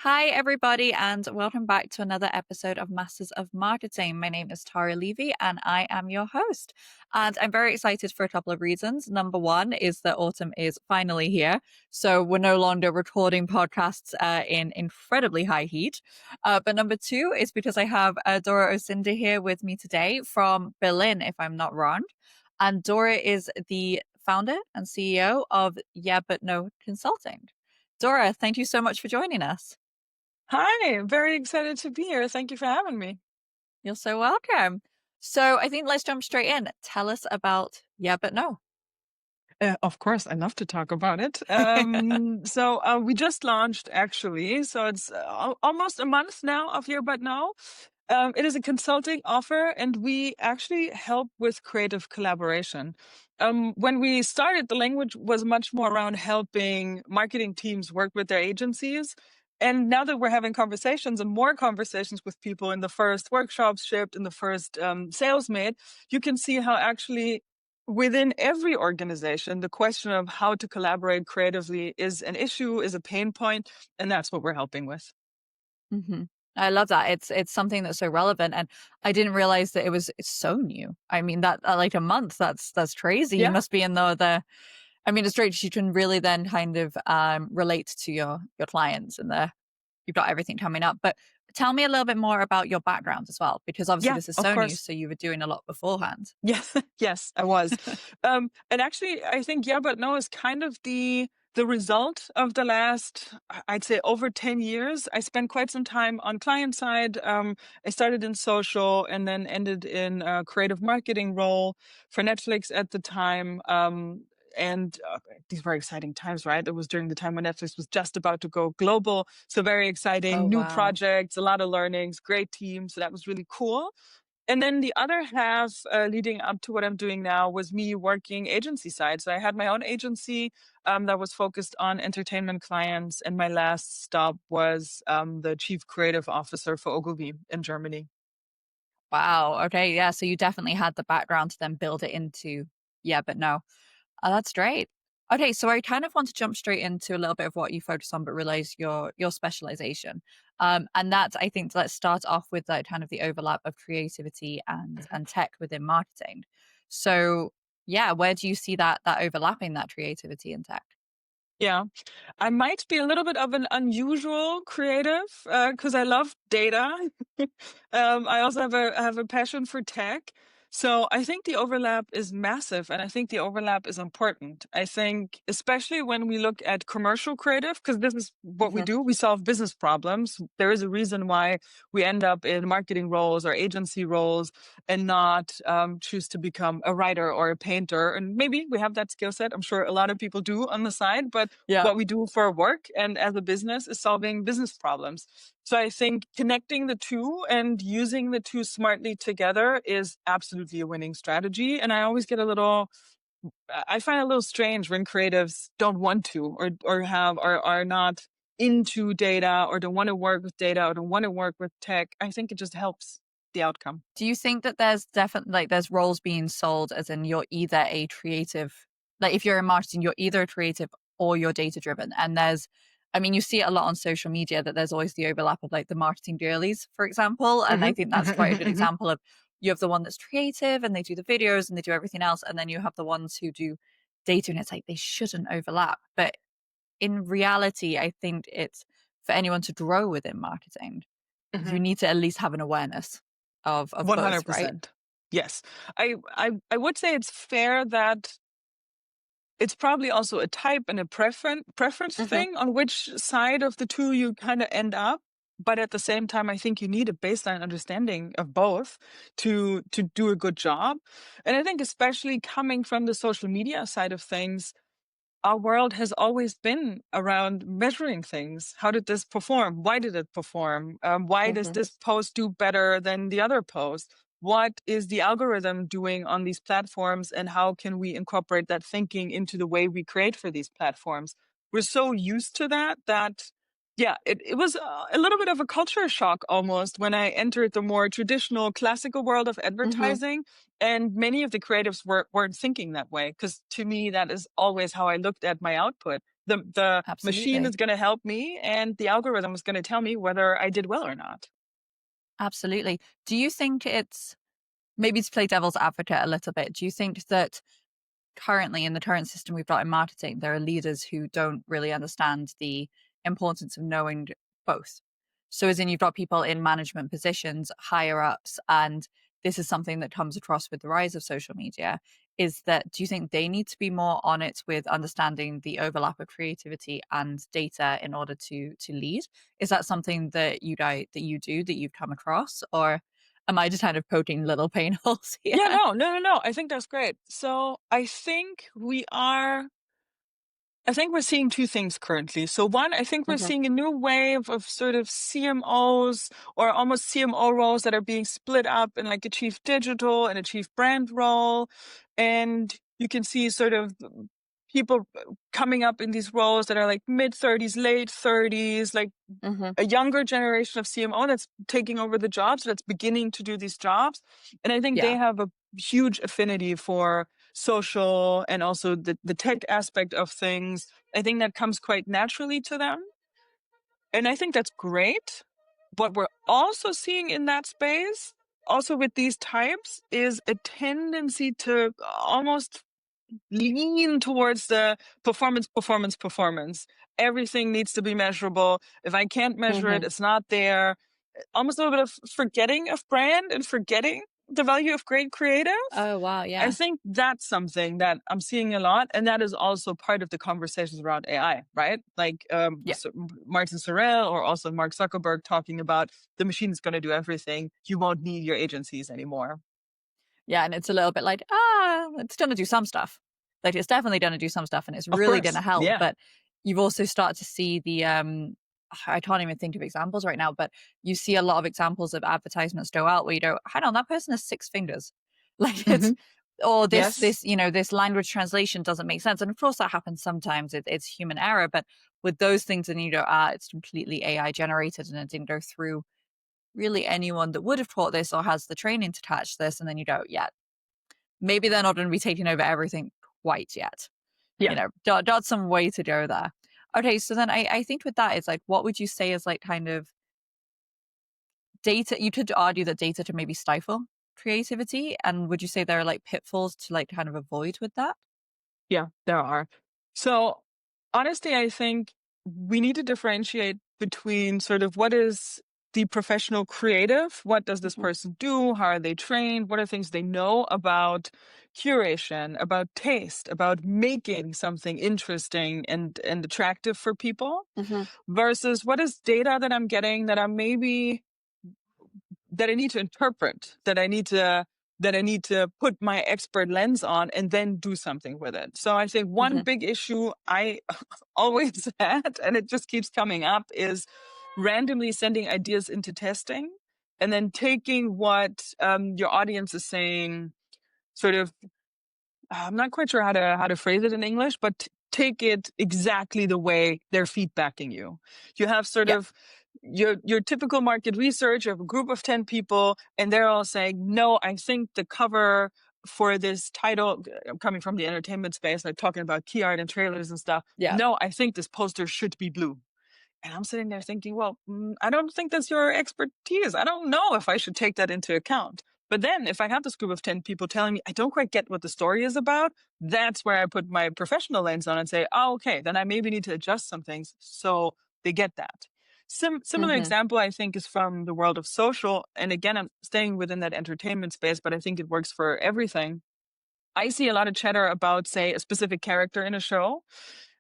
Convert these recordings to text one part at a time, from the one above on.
Hi, everybody, and welcome back to another episode of Masters of Marketing. My name is Tara Levy, and I am your host. And I'm very excited for a couple of reasons. Number one is that autumn is finally here. So we're no longer recording podcasts in incredibly high heat. But number two is because I have Dora Osinde here with me today from Berlin, if I'm not wrong. And Dora is the founder and CEO of Yeah But No Consulting. Dora, thank you so much for joining us. Hi, very excited to be here. Thank you for having me. You're so welcome. So I think let's jump straight in. Tell us about Yeah But No. Of course, I love to talk about it. We just launched actually, so it's almost a month now of Here But Now. It is a consulting offer, and we actually help with creative collaboration. When we started, the language was much more around helping marketing teams work with their agencies. And now that we're having conversations and more conversations with people in the first workshops shipped, in the first sales made, you can see how actually within every organization, the question of how to collaborate creatively is an issue, is a pain point, and that's what we're helping with. hmm I love that. It's something that's so relevant, and I didn't realize that it's so new. I mean that like a month. That's crazy. You Yeah. must be in the. I mean, it's great. You can really then kind of relate to your clients, and you've got everything coming up. But tell me a little bit more about your background as well, because obviously Yeah, this is of so new. course. So you were doing a lot beforehand. Yeah, yes, I was. And actually, I think Yeah But No is kind of the result of the last, I'd say, over 10 years. I spent quite some time on client side. I started in social and then ended in a creative marketing role for Netflix at the time. And these were exciting times, right? It was during the time when Netflix was just about to go global. So very Oh exciting, new wow. projects, a lot of learnings, great team. So that was really cool. And then the other half, leading up to what I'm doing now, was me working agency side. So I had my own agency that was focused on entertainment clients, and my last stop was the chief creative officer for Ogilvy in Germany. Wow. Okay. Yeah. So you definitely had the background to then build it into Yeah But No. Oh, that's great. Okay, so I kind of want to jump straight into a little bit of what you focus on, but realize your specialization. And that's I think let's start off with like kind of the overlap of creativity and tech within marketing. So yeah, where do you see that overlapping that creativity and tech? Yeah, I might be a little bit of an unusual creative because I love data. I also have a passion for tech. So I think the overlap is massive, and I think the overlap is important. I think especially when we look at commercial creative, because this is what we hmm do. We solve business problems. There is a reason why we end up in marketing roles or agency roles and not choose to become a writer or a painter. And maybe we have that skill set. I'm sure a lot of people do on the side, but Yeah. what we do for work and as a business is solving business problems. So I think connecting the two and using the two smartly together is absolutely a winning strategy. And I always get a little, I find it a little strange when creatives don't want to or have or are not into data or don't want to work with data or don't want to work with tech. I think it just helps the outcome. Do you think that there's definitely like there's roles being sold as in you're either a creative, like if you're in marketing, you're either a creative or you're data driven. And there's, I mean, you see it a lot on social media that there's always the overlap of like the marketing girlies, for example. And I Hmm. think that's quite a good example of you have the one that's creative and they do the videos and they do everything else. And then you have the ones who do data and it's like they shouldn't overlap. But in reality, I think it's for anyone to grow within marketing, you Hmm. need to at least have an awareness of both, right? 100%. Yes. I would say it's fair that it's probably also a type and a preference hmm thing on which side of the two you kind of end up. But at the same time, I think you need a baseline understanding of both to do a good job. And I think especially coming from the social media side of things, our world has always been around measuring things. How did this perform? Why did it perform? Why does hmm this post do better than the other post? What is the algorithm doing on these platforms? And how can we incorporate that thinking into the way we create for these platforms? We're so used to that, yeah, it was a little bit of a culture shock almost when I entered the more traditional classical world of hmm advertising. And many of the creatives weren't thinking that way because to me, that is always how I looked at my output. The machine Absolutely. is going to help me, and the algorithm is going to tell me whether I did well or not. Absolutely. Do you think it's maybe to play devil's advocate a little bit, do you think that currently in the current system we've got in marketing, there are leaders who don't really understand the importance of knowing both. So, as in, you've got people in management positions, higher ups, and this is something that comes across with the rise of social media. Is that do you think they need to be more on it with understanding the overlap of creativity and data in order to lead? Is that something that you do that you've come across, or am I just kind of poking little pain holes here? Yeah, no, no, no, no. I think that's great. So I think we're seeing two things currently. So one, I think we're Hmm. seeing a new wave of sort of CMOs or almost CMO roles that are being split up in like a chief digital and a chief brand role. And you can see sort of people coming up in these roles that are like mid 30s, late 30s, like Hmm. a younger generation of CMO that's taking over the jobs, that's beginning to do these jobs. And I think they Yeah. have a huge affinity for social and also the tech aspect of things. I think that comes quite naturally to them. And I think that's great. What we're also seeing in that space, also with these types, is a tendency to almost lean towards the performance, performance, performance. Everything needs to be measurable. If I can't measure it, Hmm. it's not there. Almost a little bit of forgetting of brand and forgetting the value of great creative. Oh, wow, I yeah. think that's something that I'm seeing a lot, and that is also part of the conversations around AI, right? Like Yeah. Martin Sorrell or also Mark Zuckerberg talking about the machine is going to do everything. You won't need your agencies anymore. Yeah, and it's a little bit like, it's gonna do some stuff. Like, it's definitely gonna do some stuff, and it's Of really gonna course, help, yeah. but you've also started to see I can't even think of examples right now, but you see a lot of examples of advertisements go out where you go, "Hang on, that person has 6 fingers." Like, Hmm. it's or Yes, this language translation doesn't make sense, and of course that happens sometimes, it's human error, but with those things, then you go, it's completely AI generated, and it didn't go through really anyone that would have taught this or has the training to catch this, and then you go, "Yeah, maybe they're not going to be taking over everything quite yet." yeah. Got some way to go there. Okay, so then I think with that, it's like, what would you say is like kind of data? You could argue that data to maybe stifle creativity, and would you say there are like pitfalls to like kind of avoid with that? Yeah, there are. So, honestly, I think we need to differentiate between sort of what is the professional creative, what does this Hmm. person do, how are they trained, what are things they know about curation, about taste, about making something interesting and attractive for people, Hmm. versus what is data that I'm getting that I'm maybe that I need to interpret, that I need to put my expert lens on and then do something with it. So I think one Hmm. big issue I always had, and it just keeps coming up, is randomly sending ideas into testing and then taking what your audience is saying, sort of I'm not quite sure how to phrase it in English, but take it exactly the way they're feedbacking you. You have sort Yeah, of your typical market research. You have a group of 10 people, and they're all saying, "No, I think the cover for this title." I'm coming from the entertainment space, like talking about key art and trailers and stuff. yeah. "No, I think this poster should be blue." And I'm sitting there thinking, well, I don't think that's your expertise. I don't know if I should take that into account. But then if I have this group of 10 people telling me I don't quite get what the story is about, that's where I put my professional lens on and say, oh, okay, then I maybe need to adjust some things so they get that. Similar Hmm. example, I think, is from the world of social. And again, I'm staying within that entertainment space, but I think it works for everything. I see a lot of chatter about, say, a specific character in a show,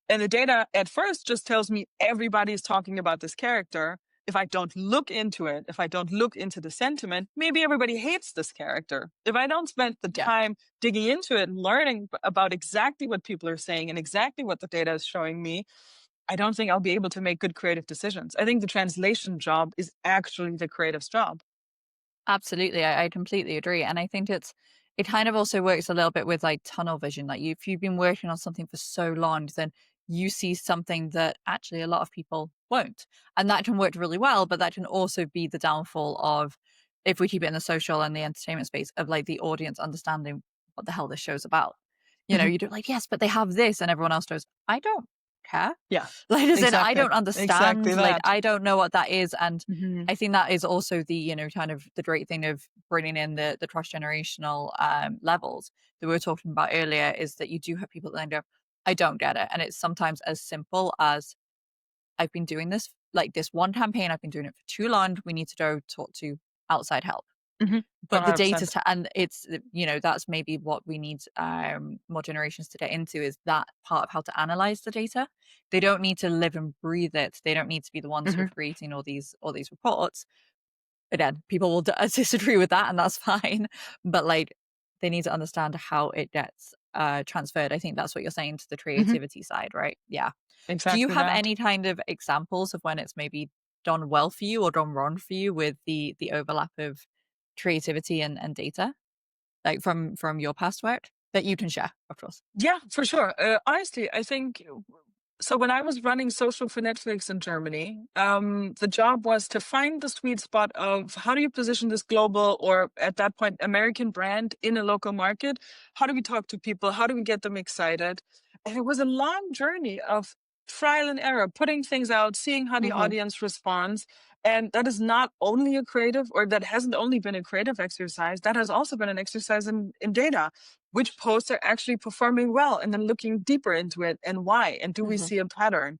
and the data at first just tells me everybody's talking about this character. If I don't look into it, if I don't look into the sentiment, maybe everybody hates this character. If I don't spend the Yeah. time digging into it and learning about exactly what people are saying and exactly what the data is showing me, I don't think I'll be able to make good creative decisions. I think the translation job is actually the creative's job. Absolutely, I completely agree, and I think it kind of also works a little bit with like tunnel vision. Like if you've been working on something for so long, then you see something that actually a lot of people won't, and that can work really well. But that can also be the downfall of, if we keep it in the social and the entertainment space, of like the audience understanding what the hell this show's about. You know, Mhm. you do like, yes, but they have this, and everyone else goes, I don't care. Yeah. Like, as in, I Exactly. don't Exactly understand, like, that. I don't know what that is. And Mhm. I think that is also the, kind of the great thing of bringing in the cross-generational levels that we were talking about earlier, is that you do have people that then go, I don't get it. And it's sometimes as simple as, I've been doing this, like this one campaign, I've been doing it for too long. We need to go talk to outside help. Mhm. But the data, 100%. and it's, that's maybe what we need more generations to get into, is that part of how to analyze the data. They don't need to live and breathe it. They don't need to be the ones who are Mhm. creating all these reports. Again, people will disagree with that, and that's fine. But like, they need to understand how it gets transferred. I think that's what you're saying, to the Mhm. creativity side, right? Yeah. Do you Exactly have that. any kind of examples of when it's maybe done well for you or done wrong for you with the overlap of creativity and data, like from your past work, that you can share, of course? Yeah, for sure. Honestly, I think so. When I was running social for Netflix in Germany, the job was to find the sweet spot of how do you position this global, or at that point, American brand in a local market? How do we talk to people? How do we get them excited? And it was a long journey of trial and error, putting things out, seeing how the Hmm. audience responds. And that is not only a creative, or that hasn't only been a creative exercise, that has also been an exercise in data. Which posts are actually performing well, and then looking deeper into it, and why, and do we Hmm. see a pattern?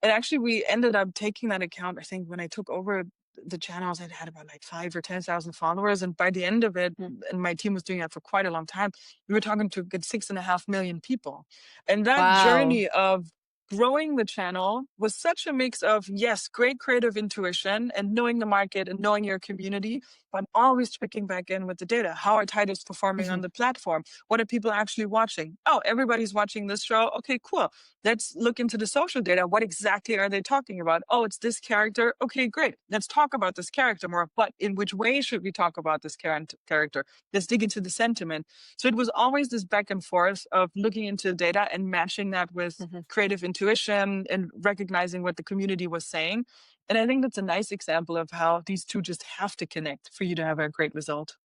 And actually, we ended up taking that account. I think when I took over the channels, it had about like 5 or 10,000 followers. And by the end of it, and my team was doing that for quite a long time, we were talking to a good 6.5 million people. And that Wow. journey of growing the channel was such a mix of, yes, great creative intuition and knowing the market and knowing your community, but always checking back in with the data. How are titles performing Hmm. on the platform? What are people actually watching? Oh, everybody's watching this show. Okay, cool. Let's look into the social data. What exactly are they talking about? Oh, it's this character. Okay, great. Let's talk about this character more. But in which way should we talk about this character? Let's dig into the sentiment. So it was always this back and forth of looking into the data and matching that with Hmm. creative intuition and recognizing what the community was saying. And I think that's a nice example of how these two just have to connect for you to have a great result.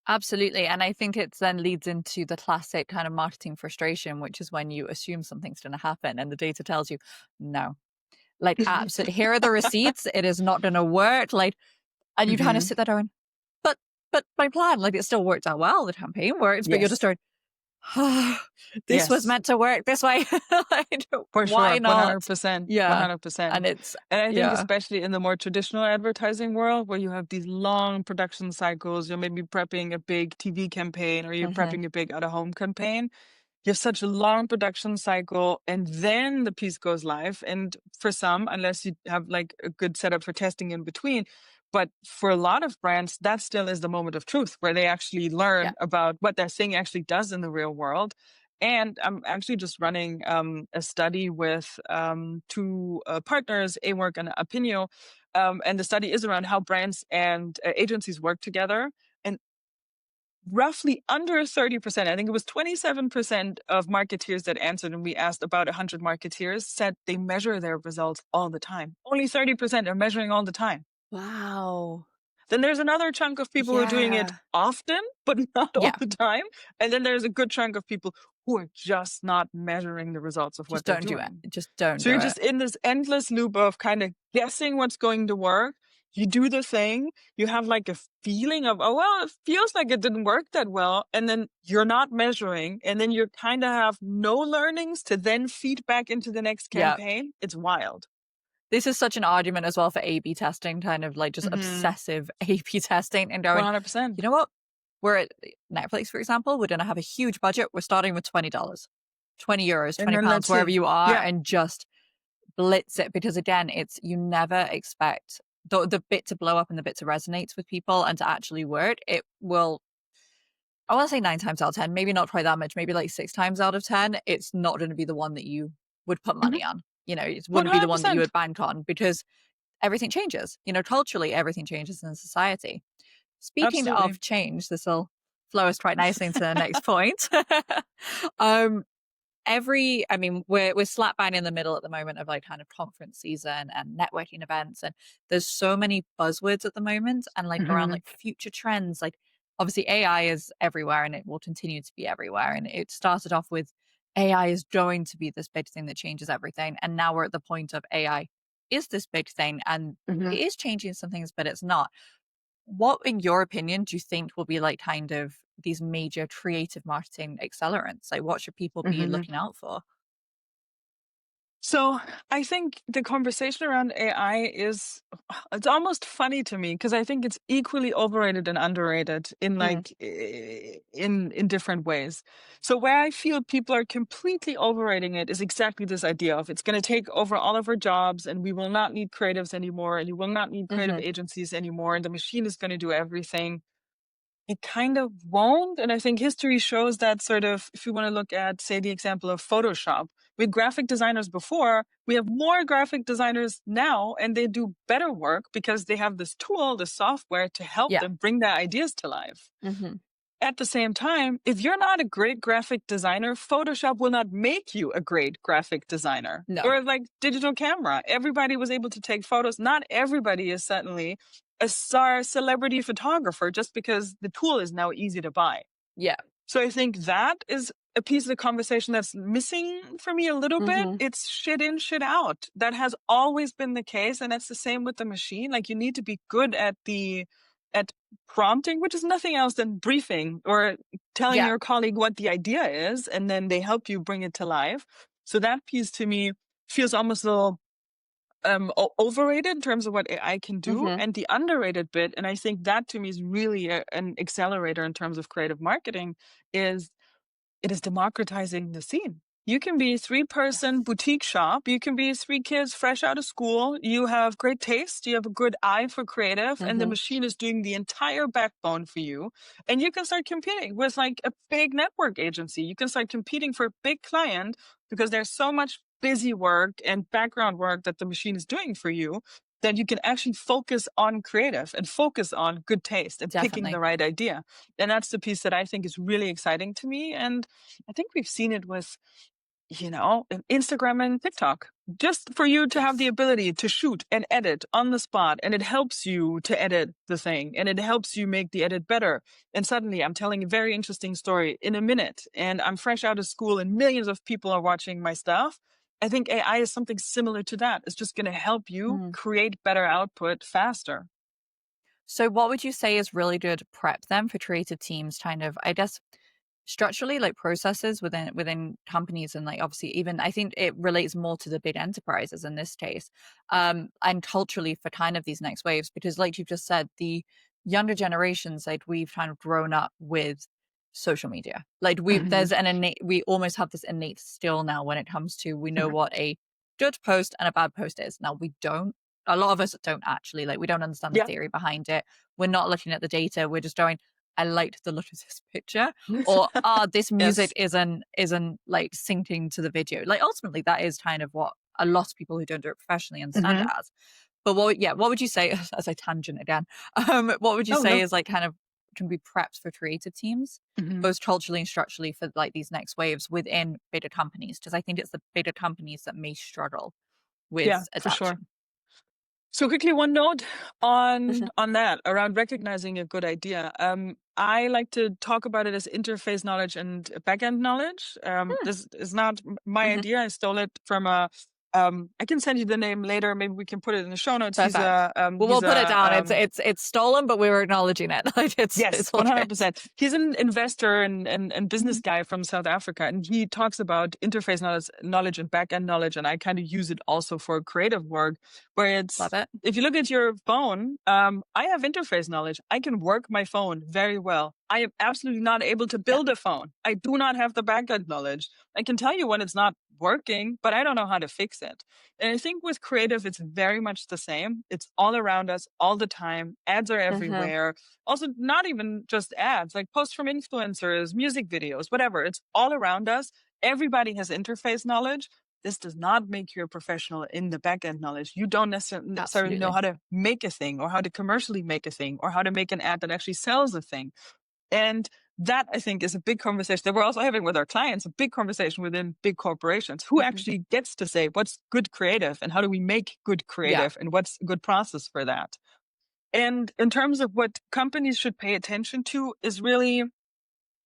Absolutely. And I think it then leads into the classic kind of marketing frustration, which is when you assume something's going to happen and the data tells you, no, like, absolutely, here are the receipts. It is not going to work. Like, and you kind of Hmm. sit there going, but, my plan, like, it still worked out well. The campaign worked, but you're just Yes. going, oh, this was Yes. meant to work this way. For Why sure, not? 100%, Yeah. And 100%. it's, And I think yeah. especially in the more traditional advertising world where you have these long production cycles, you're maybe prepping a big TV campaign or you're Hmm. prepping a big out-of-home campaign. You have such a long production cycle and then the piece goes live. And for some, unless you have like a good setup for testing in between, but for a lot of brands, that still is the moment of truth where they actually Yeah. learn about what their thing actually does in the real world. And I'm actually just running a study with two partners, A-Work and Opinio. And the study is around how brands and agencies work together. And roughly under 30%, I think it was 27% of marketeers that answered, and we asked about 100 marketeers, said they measure their results all the time. Only 30% are measuring all the time. Wow. Then there's another chunk of people who are doing it Yeah. often, but not all Yeah. the time. And then there's a good chunk of people who are just not measuring the results of what Just they're don't do it. doing. Just don't So do you're it. just in this endless loop of kind of guessing what's going to work. You do the thing, you have like a feeling of, oh, well, it feels like it didn't work that well. And then you're not measuring. And then you kind of have no learnings to then feed back into the next Yeah. campaign. It's wild. This is such an argument as well for A/B testing, kind of like just Hmm. obsessive A/B testing and going, 100%. you know what? We're at Netflix, for example. We're going to have a huge budget. We're starting with $20, €20, And then £20, let's wherever see. you are, Yeah. and just blitz it. Because again, it's, you never expect the bit to blow up and the bit to resonate with people and to actually work. It will, I want to say 9 times out of 10, maybe not quite that much, maybe like 6 times out of 10, it's not going to be the one that you would put Mhm. money on. It wouldn't be the one that you 100%. would bank on, because everything changes. Culturally, everything changes in society. Speaking Absolutely. of change, this will flow us quite nicely into the next point. um, I mean, we're slap bang in the middle at the moment of like kind of conference season and networking events, and there's so many buzzwords at the moment, and like around Mhm. like future trends. Like, obviously AI is everywhere, and it will continue to be everywhere. And it started off with AI is going to be this big thing that changes everything. And now we're at the point of AI is this big thing and Hmm. it is changing some things, but it's not. What, in your opinion, do you think will be like kind of these major creative marketing accelerants? Like, what should people be Hmm. looking out for? So I think the conversation around AI is it's almost funny to me because I think it's equally overrated and underrated in Mm, in different ways. So where I feel people are completely overrating it is exactly this idea of it's going to take over all of our jobs and we will not need creatives anymore and you will not need creative hmm. agencies anymore and the machine is going to do everything. It kind of won't. And I think history shows that sort of, if you want to look at, say, the example of Photoshop, with graphic designers before, we have more graphic designers now, and they do better work because they have this tool, the software to help Yeah. them bring their ideas to life. Hmm. At the same time, if you're not a great graphic designer, Photoshop will not make you a great graphic designer. No. Or like digital camera. Everybody was able to take photos. Not everybody is suddenly a star celebrity photographer just because the tool is now easy to buy. Yeah. So I think that is a piece of the conversation that's missing for me a little bit. Hmm. It's shit in, shit out. That has always been the case, and that's the same with the machine. Like you need to be good at the at prompting, which is nothing else than briefing or telling Yeah. your colleague what the idea is, and then they help you bring it to life. So that piece to me feels almost a little overrated in terms of what AI can do, Hmm. and the underrated bit, and I think that to me is really an accelerator in terms of creative marketing, is it is democratizing the scene. You can be a three-person Yes. boutique shop. You can be three kids fresh out of school. You have great taste. You have a good eye for creative, and the Hmm. machine is doing the entire backbone for you. And you can start competing with like a big network agency. You can start competing for a big client because there's so much busy work and background work that the machine is doing for you that you can actually focus on creative and focus on good taste and picking the Definitely. right idea. And that's the piece that I think is really exciting to me. And I think we've seen it with, Instagram and TikTok. Just for you to have the Yes. ability to shoot and edit on the spot, and it helps you to edit the thing, and it helps you make the edit better. And suddenly, I'm telling a very interesting story in a minute, and I'm fresh out of school, and millions of people are watching my stuff. I think AI is something similar to that. It's just going to help you Mm. create better output faster. So, what would you say is really good prep then for creative teams? Kind of, I guess, structurally, like processes within companies, and like obviously, even I think it relates more to the big enterprises in this case, and culturally for kind of these next waves, because like you've just said, the younger generations, like we've kind of grown up with social media. Like Hmm. there's an innate, we almost have this innate skill now when it comes to we know what a good post and a bad post is. Now we don't. A lot of us don't actually like we don't understand the Yeah. theory behind it. We're not looking at the data. We're just going, I liked the look of this picture, or this music Yes. isn't like syncing to the video. Like ultimately, that is kind of what a lot of people who don't do it professionally understand it Hmm. as. But what would you say as I tangent again? What would you Oh, say no. is like kind of can be preps for creative teams, Mhm. both culturally and structurally for like these next waves within bigger companies? Because I think it's the bigger companies that may struggle Yeah, with for sure. adaptation. So quickly, one note on Mhm. on that around recognizing a good idea. I like to talk about it as interface knowledge and backend knowledge. Hmm. This is not my Mhm. idea. I stole it from a. I can send you the name later. Maybe we can put it in the show notes. Perfect. Well, we'll He's put it a down. It's stolen, but we were acknowledging it. Like it's Yes, all good. 100%. He's an investor and business Mhm. guy from South Africa, and he talks about interface knowledge and back-end knowledge, and I kind of use it also for creative work, where it's Love it. if you look at your phone, I have interface knowledge. I can work my phone very well. I am absolutely not able to Yeah. build a phone. I do not have the back-end knowledge. I can tell you when it's not working, but I don't know how to fix it. And I think with creative, it's very much the same. It's all around us all the time. Ads are Mhm. everywhere, also not even just ads, like posts from influencers, music videos, whatever. It's all around us. Everybody has interface knowledge. This does not make you a professional in the back end knowledge. You don't necessarily know Absolutely. how to make a thing or how to commercially make a thing or how to make an ad that actually sells a thing. And that I think is a big conversation that we're also having with our clients, a big conversation within big corporations. Who Mhm. actually gets to say what's good creative and how do we make good Yeah. creative and what's a good process for that? And in terms of what companies should pay attention to is really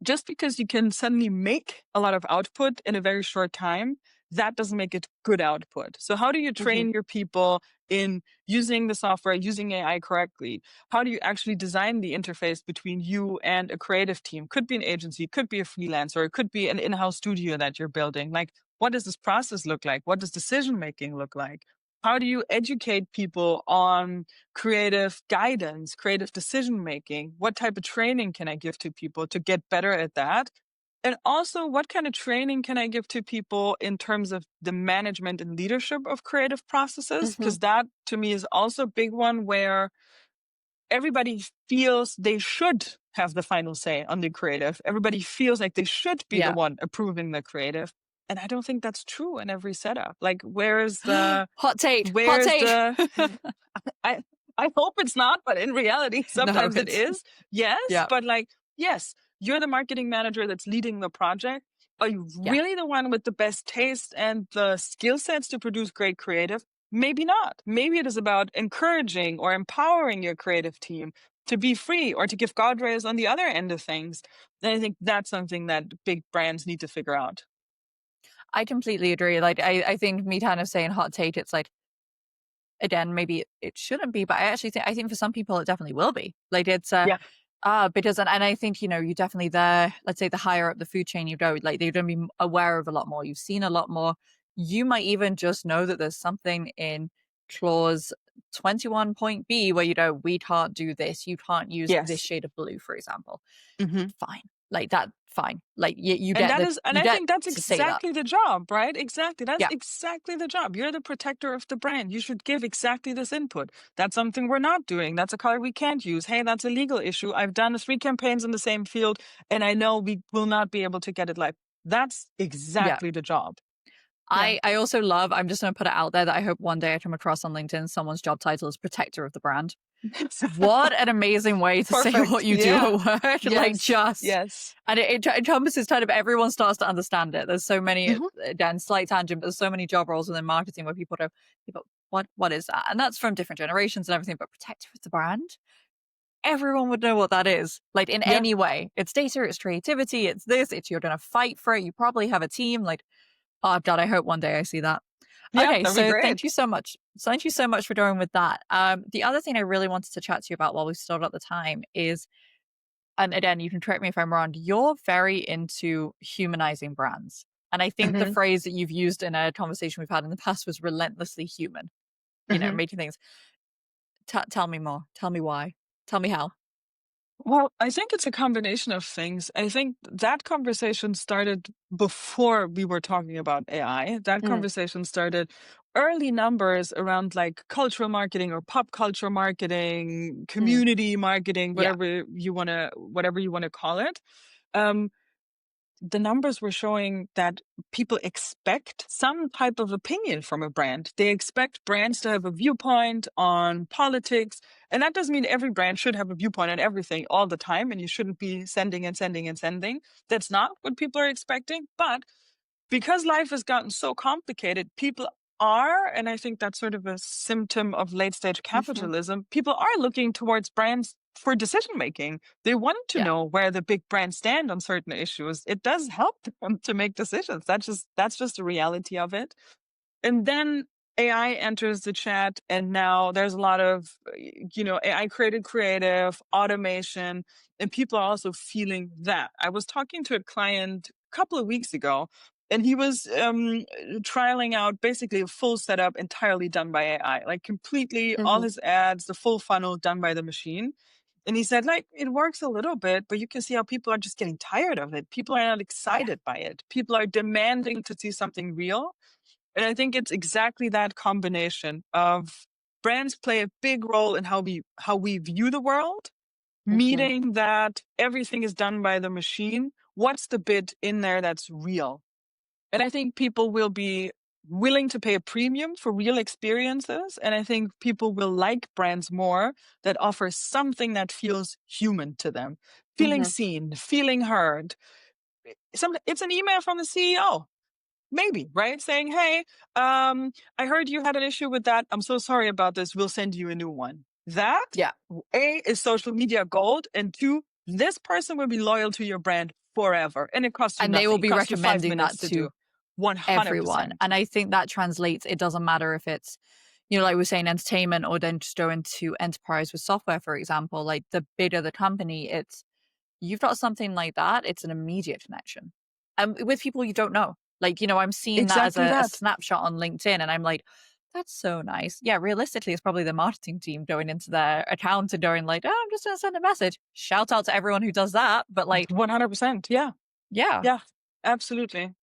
just because you can suddenly make a lot of output in a very short time, that doesn't make it good output. So how do you Hmm. train your people in using the software, using AI correctly? How do you actually design the interface between you and a creative team? Could be an agency, could be a freelancer, it could be an in-house studio that you're building. Like, what does this process look like? What does decision making look like? How do you educate people on creative guidance, creative decision making? What type of training can I give to people to get better at that? And also, what kind of training can I give to people in terms of the management and leadership of creative processes? Hmm. Because that to me is also a big one where everybody feels they should have the final say on the creative. Everybody feels like they should be the Yeah. one approving the creative. And I don't think that's true in every setup. Like, where's the, Hot take. Hot where's take. the, I I hope it's not, but in reality, No, sometimes it it's is. Yes, yeah, but like, yes, you're the marketing manager that's leading the project. Are you yeah. really the one with the best taste and the skill sets to produce great creative? Maybe not. Maybe it is about encouraging or empowering your creative team to be free or to give guardrails on the other end of things. And I think that's something that big brands need to figure out. I completely agree. Like, I think me kind of saying hot take, it's like, again, maybe it shouldn't be, but I think for some people it definitely will be. Like, it's Yeah. because and I think, you definitely there, let's say the higher up the food chain you go, like they're gonna be aware of a lot more. You've seen a lot more. You might even just know that there's something in clause 21.b where we can't do this. You can't use this Yes. shade of blue, for example. Hmm. Fine. Like that, fine. Like you And get that is, and you I get think that's to say that. exactly the job, right? Exactly. That's Yeah. exactly the job. You're the protector of the brand. You should give exactly this input. That's something we're not doing. That's a color we can't use. Hey, that's a legal issue. I've done 3 campaigns in the same field and I know we will not be able to get it live. That's Yeah. exactly the job. Yeah. I also love, I'm just gonna put it out there that I hope one day I come across on LinkedIn someone's job title is protector of the brand. What an amazing way to say what Perfect. you do Yeah. at work. Like, Yes. just, Yes. and it encompasses kind of everyone starts to understand it. There's so many, Hmm. again, slight tangent, but there's so many job roles within marketing where people, what is that? And that's from different generations and everything, but protector of the brand, everyone would know what that is. Like, in Yeah. any way. It's data, it's creativity, it's this, it's you're going to fight for it. You probably have a team. Like, oh God, I hope one day I see that. Yeah. Okay, That'd be so thank great. you so much. Thank you so much for going with that. The other thing I really wanted to chat to you about while we still got the time is, and again, you can correct me if I'm wrong, you're very into humanizing brands. And I think the Hmm. phrase that you've used in a conversation we've had in the past was relentlessly human, Hmm. making things. Tell me more. Tell me why. Tell me how. Well, I think it's a combination of things. I think that conversation started before we were talking about AI. That Mm, conversation started early numbers around like cultural marketing or pop culture marketing, mm, community marketing, yeah. whatever you want to call it. Um, the numbers were showing that people expect some type of opinion from a brand. They expect brands to have a viewpoint on politics. And that doesn't mean every brand should have a viewpoint on everything all the time. And you shouldn't be sending and sending and sending. That's not what people are expecting. But because life has gotten so complicated, people are, and I think that's sort of a symptom of late stage Hmm. capitalism, people are looking towards brands for decision making. They want to Yeah. know where the big brands stand on certain issues. It does help them to make decisions. That's just the reality of it. And then AI enters the chat, and now there's a lot of, AI created creative, automation, and people are also feeling that. I was talking to a client a couple of weeks ago, and he was trialing out basically a full setup entirely done by AI, like completely all Hmm. his ads, the full funnel done by the machine. And he said, like, it works a little bit, but you can see how people are just getting tired of it. People are not Yeah. excited by it. People are demanding to see something real. And I think it's exactly that combination of brands play a big role in how we view the world, Hmm. meaning that everything is done by the machine. What's the bit in there that's real? And I think people will be willing to pay a premium for real experiences. And I think people will like brands more that offer something that feels human to them, feeling Hmm. seen, feeling heard. It's an email from the CEO. Maybe, right? Saying, hey, I heard you had an issue with that. I'm so sorry about this. We'll send you a new one. That, Yeah. A, is social media gold. And two, this person will be loyal to your brand forever. And it costs you And they will nothing. It be costs you five recommending minutes that to to do. everyone. 100%. And I think that translates, it doesn't matter if it's, you know, like we're saying entertainment or then just go into enterprise with software, for example, like the bigger the company, it's you've got something like that, it's an immediate connection. And with people you don't know. Like, you know, I'm seeing that as Exactly a that. snapshot on LinkedIn and I'm like, that's so nice. Yeah, realistically, it's probably the marketing team going into their account and going like, oh, I'm just gonna send a message. Shout out to everyone who does that. But like, 100%. Yeah. yeah. Yeah. Absolutely.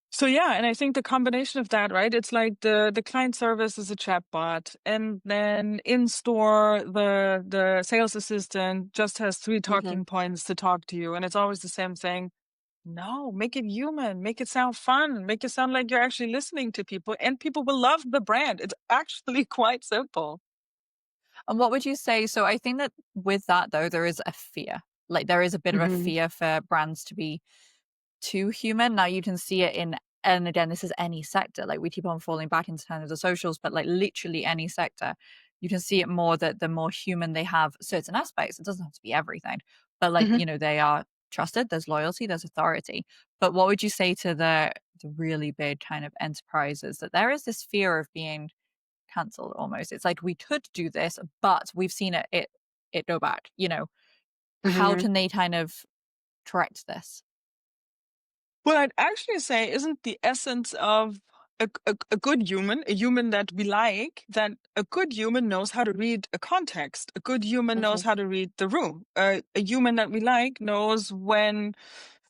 So yeah, and I think the combination of that, right? It's like the client service is a chatbot, and then in store the sales assistant just has three Hmm. talking points to talk to you, and it's always the same thing. No, make it human, make it sound fun, make it sound like you're actually listening to people, and people will love the brand. It's actually quite simple. And what would you say? So I think that with that though, there is a fear. Like there is a bit of a Hmm. fear for brands to be too human. Now you can see it in, and again, this is any sector. Like we keep on falling back into kind of the socials, but like literally any sector, you can see it more that the more human they have certain aspects. It doesn't have to be everything, but like, Hmm. you know, they are trusted, there's loyalty, there's authority. But what would you say to the really big kind of enterprises that there is this fear of being cancelled almost? It's like we could do this, but we've seen it go back, you know. How Hmm. can they kind of correct this? Well, I'd actually say, isn't the essence of a good human, a human that we like, that a good human knows how to read a context. A good human knows Hmm. how to read the room. A human that we like knows when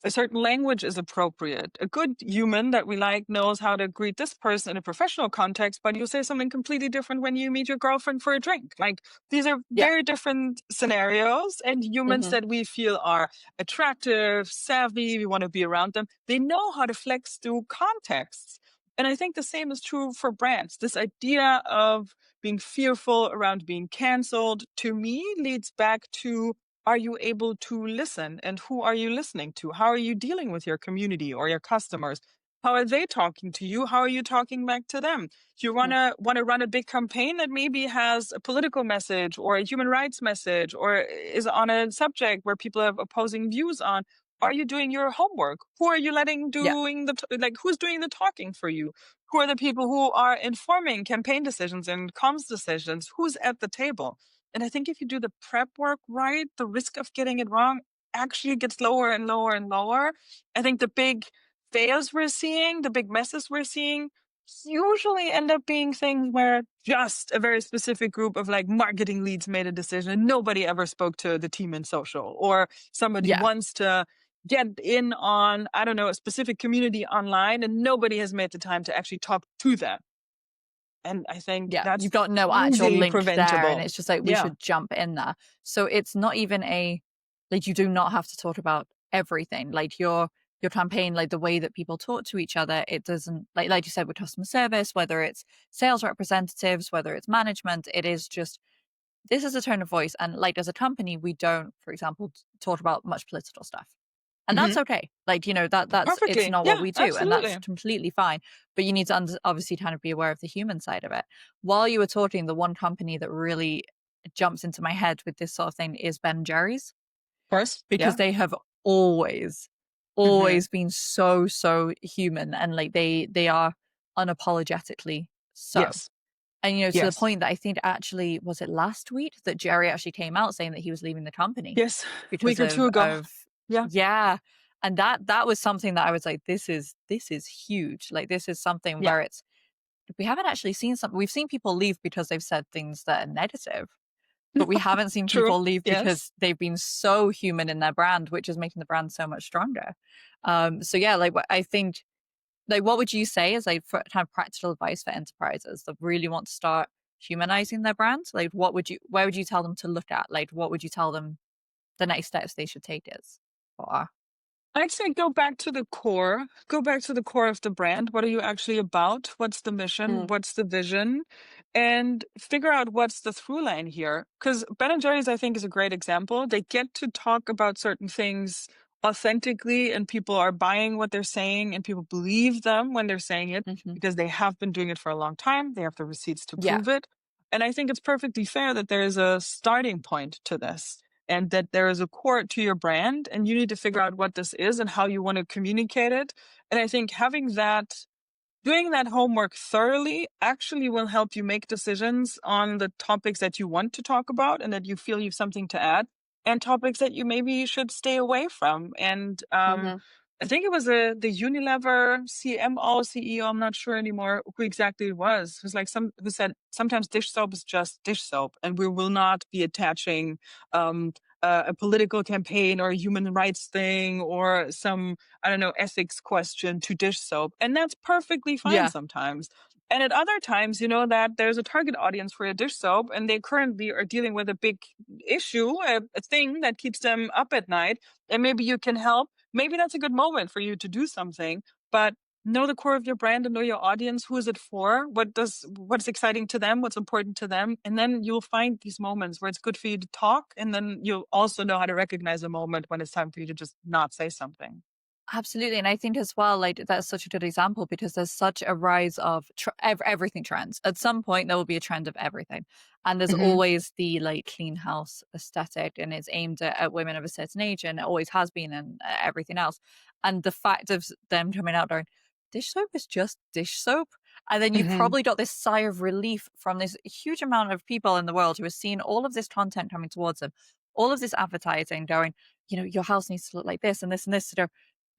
a certain language is appropriate. A good human that we like knows how to greet this person in a professional context, but you'll say something completely different when you meet your girlfriend for a drink. Like these are Yeah. very different scenarios, and humans Hmm. that we feel are attractive, savvy, we want to be around them, they know how to flex through contexts. And I think the same is true for brands. This idea of being fearful around being canceled, to me, leads back to, are you able to listen? And who are you listening to? How are you dealing with your community or your customers? How are they talking to you? How are you talking back to them? You wanna run a big campaign that maybe has a political message or a human rights message or is on a subject where people have opposing views on. Are you doing your homework? Who are you letting Yeah. doing like who's doing the talking for you? Who are the people who are informing campaign decisions and comms decisions? Who's at the table? And I think if you do the prep work right, the risk of getting it wrong actually gets lower and lower and lower. I think the big fails we're seeing, the big messes we're seeing, usually end up being things where just a very specific group of like marketing leads made a decision and nobody ever spoke to the team in social, or somebody Yeah. wants to get in on, I don't know, a specific community online and nobody has made the time to actually talk to them. And I think Yeah, that's you've got no actual easily link there, and preventable. it's just like we Yeah. should jump in there. So it's not even a like you do not have to talk about everything. Like your campaign, like the way that people talk to each other, it doesn't like you said with customer service, whether it's sales representatives, whether it's management, it is just this is a tone of voice. And like as a company, we don't, for example, talk about much political stuff. And that's Mhm. okay. Like, you know, that's it's Perfectly. not what Yeah, we do. And that's absolutely. completely fine. But you need to obviously kind of be aware of the human side of it. While you were talking, the one company that really jumps into my head with this sort of thing is Ben Jerry's, Of course. because Yeah. they have always, Mhm. always been so, so human. And like they are unapologetically so. Yes. And, you know, to the Yes. point that I think actually, was it last week that Jerry actually came out saying that he was leaving the company Yes. because Week or two ago. of Yeah. yeah. And that was something that I was like, this is huge. Like this is something Yeah. where it's we haven't actually seen something. We've seen people leave because they've said things that are negative, but we haven't seen True. people leave Yes. because they've been so human in their brand, which is making the brand so much stronger. So yeah, like I think like, what would you say is like for kind of practical advice for enterprises that really want to start humanizing their brand? Like, where would you tell them to look at? Like, what would you tell them the next steps they should take is? Or, I'd say go back to the core. Go back to the core of the brand. What are you actually about? What's the mission? mm, What's the vision? And figure out what's the through line here. Because Ben and Jerry's, I think, is a great example. They get to talk about certain things authentically, and people are buying what they're saying, and people believe them when they're saying it mhm. because they have been doing it for a long time. They have the receipts to Yeah, prove it. And I think it's perfectly fair that there is a starting point to this. and that there is a core to your brand, and you need to figure out what this is and how you want to communicate it. And I think doing that homework thoroughly actually will help you make decisions on the topics that you want to talk about and that you feel you have something to add, and topics that you maybe should stay away from. And Mhm. I think it was the Unilever CMO, CEO, I'm not sure anymore who exactly it was. It was like who said sometimes dish soap is just dish soap, and we will not be attaching um, a political campaign or a human rights thing or some, I don't know, ethics question to dish soap. And that's perfectly fine Yeah. sometimes. And at other times, you know, that there's a target audience for a dish soap and they currently are dealing with a big issue, a thing that keeps them up at night. And maybe you can help. Maybe that's a good moment for you to do something, but know the core of your brand and know your audience. Who is it for? What's exciting to them? What's important to them? And then you'll find these moments where it's good for you to talk. And then you'll also know how to recognize a moment when it's time for you to just not say something. Absolutely. And I think as well, like that's such a good example because there's such a rise of everything trends. At some point, there will be a trend of everything. And there's Hmm. always the like clean house aesthetic, and it's aimed at women of a certain age, and it always has been, and everything else. And the fact of them coming out going, dish soap is just dish soap. And then you've Hmm. probably got this sigh of relief from this huge amount of people in the world who are seeing all of this content coming towards them, all of this advertising going, your house needs to look like this and this and this.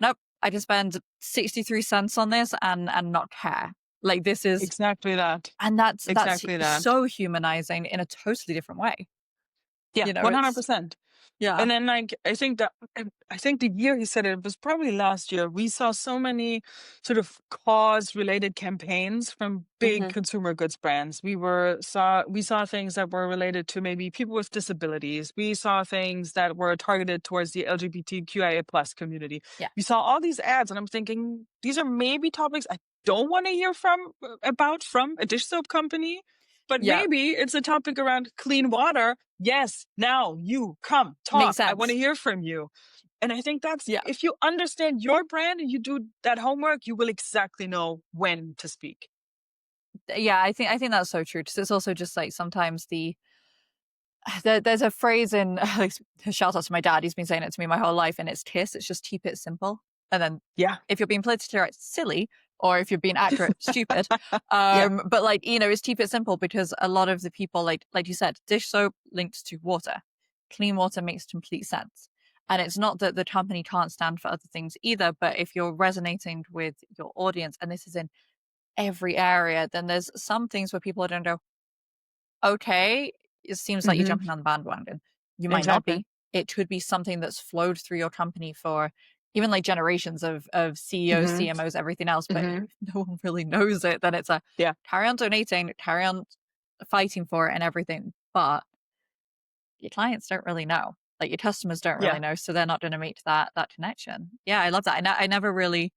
Nope, I can spend 63 cents on this and not care. Like this is Exactly that. and that's Exactly that. so humanizing in a totally different way. Yeah, It's 100%. yeah. And then, like, I think the year he said it was probably last year. We saw so many sort of cause-related campaigns from big Mhm. consumer goods brands. We saw things that were related to maybe people with disabilities. We saw things that were targeted towards the LGBTQIA plus community. Yeah. We saw all these ads, and I'm thinking these are maybe topics I don't want to hear from a dish soap company. But Yeah. maybe it's a topic around clean water. Yes, now you come Makes talk. I want to sense. hear from you. And I think that's Yeah. if you understand your brand and you do that homework, you will exactly know when to speak. Yeah, I think that's so true. 'Cause it's also just like sometimes there's a phrase in like, shout out to my dad, he's been saying it to me my whole life, and it's KISS, it's just keep it simple. And then Yeah. if you're being politically right, silly, or if you're being accurate, stupid. Yeah. But like, it's keep it simple because a lot of the people, like you said, dish soap linked to water. Clean water makes complete sense. And it's not that the company can't stand for other things either, but if you're resonating with your audience, and this is in every area, then there's some things where people don't go, okay, it seems like you're Hmm. jumping on the bandwagon. You might not Exactly. be. It could be something that's flowed through your company for even like generations of CEOs, Hmm. CMOs, everything else, but Hmm. if no one really knows it, then it's a Yeah. carry on donating, carry on fighting for it and everything. But your clients don't really know. Like your customers don't really Yeah. know. So they're not going to make that connection. Yeah, I love that. I never really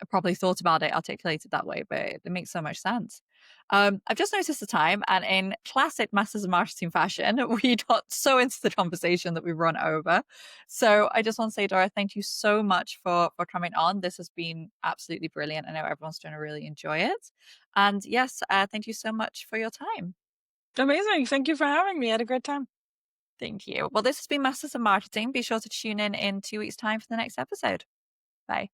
probably thought about it articulated that way, but it makes so much sense. I've just noticed the time, and in classic Masters of Marketing fashion, we got so into the conversation that we've run over. So I just want to say, Dora, thank you so much for coming on. This has been absolutely brilliant. I know everyone's going to really enjoy it. And yes, thank you so much for your time. Amazing. Thank you for having me. I had a great time. Thank you. Well, this has been Masters of Marketing. Be sure to tune in 2 weeks' time for the next episode. Bye.